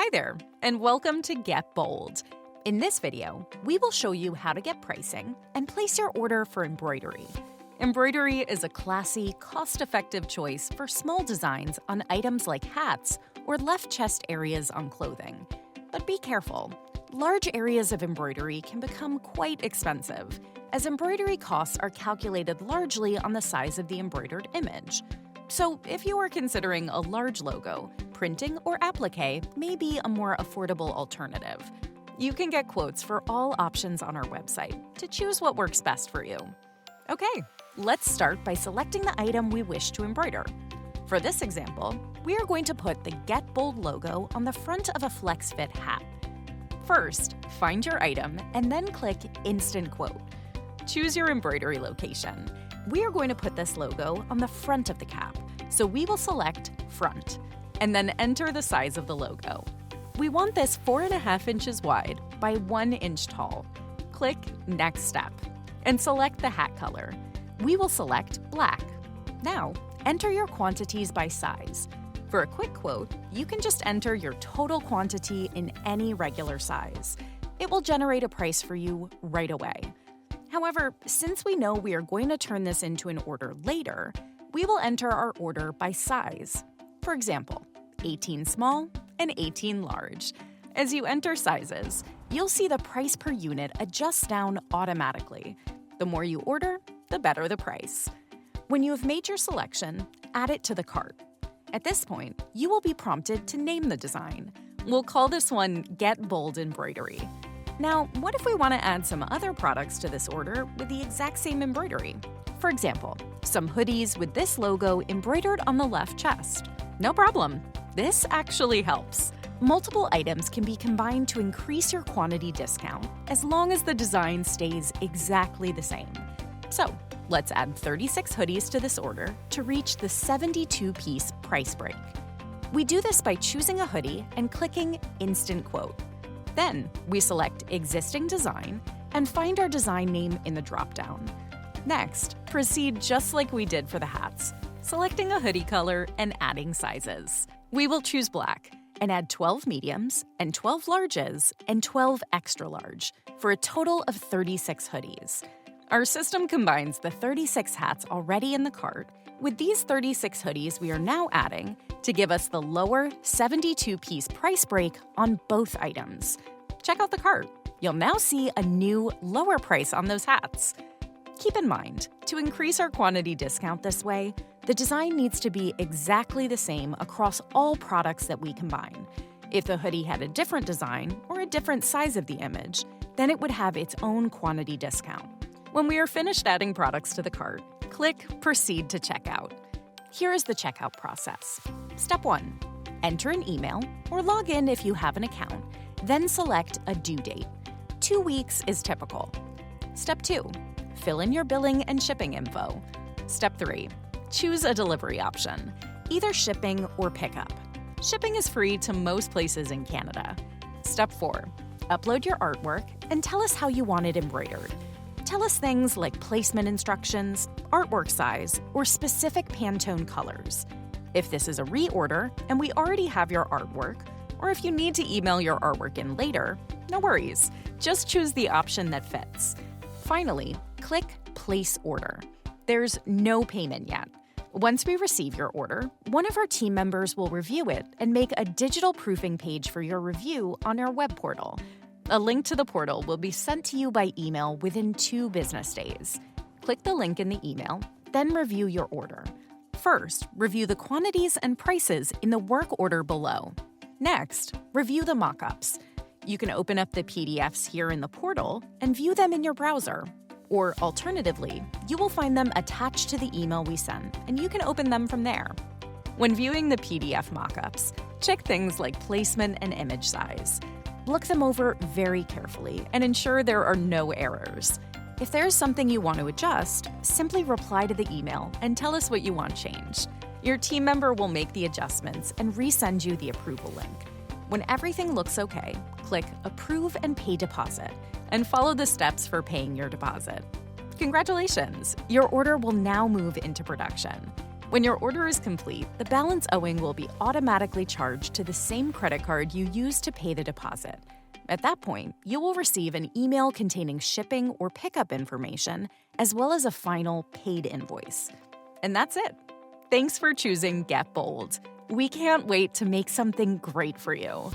Hi there, and welcome to Get Bold. In this video, we will show you how to get pricing and place your order for embroidery. Embroidery is a classy, cost-effective choice for small designs on items like hats or left chest areas on clothing. But be careful. Large areas of embroidery can become quite expensive, as embroidery costs are calculated largely on the size of the embroidered image. So if you are considering a large logo, printing or applique may be a more affordable alternative. You can get quotes for all options on our website to choose what works best for you. Okay, let's start by selecting the item we wish to embroider. For this example, we are going to put the Get Bold logo on the front of a flex fit hat. First, find your item and then click Instant Quote. Choose your embroidery location. We are going to put this logo on the front of the cap, so we will select Front, and then enter the size of the logo. We want this 4.5 inches wide by 1 inch tall. Click Next Step, and select the hat color. We will select black. Now, enter your quantities by size. For a quick quote, you can just enter your total quantity in any regular size. It will generate a price for you right away. However, since we know we are going to turn this into an order later, we will enter our order by size. For example, 18 small and 18 large. As you enter sizes, you'll see the price per unit adjusts down automatically. The more you order, the better the price. When you have made your selection, add it to the cart. At this point, you will be prompted to name the design. We'll call this one Get Bold Embroidery. Now, what if we want to add some other products to this order with the exact same embroidery? For example, some hoodies with this logo embroidered on the left chest. No problem. This actually helps. Multiple items can be combined to increase your quantity discount as long as the design stays exactly the same. So, let's add 36 hoodies to this order to reach the 72-piece price break. We do this by choosing a hoodie and clicking Instant Quote. Then, we select Existing Design and find our design name in the dropdown. Next, proceed just like we did for the hats, selecting a hoodie color and adding sizes. We will choose black and add 12 mediums and 12 larges and 12 extra large for a total of 36 hoodies. Our system combines the 36 hats already in the cart with these 36 hoodies we are now adding to give us the lower 72-piece price break on both items. Check out the cart. You'll now see a new, lower price on those hats. Keep in mind, to increase our quantity discount this way, the design needs to be exactly the same across all products that we combine. If the hoodie had a different design or a different size of the image, then it would have its own quantity discount. When we are finished adding products to the cart, click Proceed to Checkout. Here is the checkout process. Step 1. Enter an email or log in if you have an account, then select a due date. 2 weeks is typical. Step 2. Fill in your billing and shipping info. Step 3. Choose a delivery option, either shipping or pickup. Shipping is free to most places in Canada. Step 4. Upload your artwork and tell us how you want it embroidered. Tell us things like placement instructions, artwork size, or specific Pantone colors. If this is a reorder and we already have your artwork, or if you need to email your artwork in later, no worries. Just choose the option that fits. Finally, click Place Order. There's no payment yet. Once we receive your order, one of our team members will review it and make a digital proofing page for your review on our web portal. A link to the portal will be sent to you by email within 2 business days. Click the link in the email, then review your order. First, review the quantities and prices in the work order below. Next, review the mockups. You can open up the PDFs here in the portal and view them in your browser. Or alternatively, you will find them attached to the email we send, and you can open them from there. When viewing the PDF mockups, check things like placement and image size. Look them over very carefully and ensure there are no errors. If there is something you want to adjust, simply reply to the email and tell us what you want changed. Your team member will make the adjustments and resend you the approval link. When everything looks okay, click Approve and Pay Deposit and follow the steps for paying your deposit. Congratulations! Your order will now move into production. When your order is complete, the balance owing will be automatically charged to the same credit card you used to pay the deposit. At that point, you will receive an email containing shipping or pickup information, as well as a final paid invoice. And that's it. Thanks for choosing Get Bold. We can't wait to make something great for you.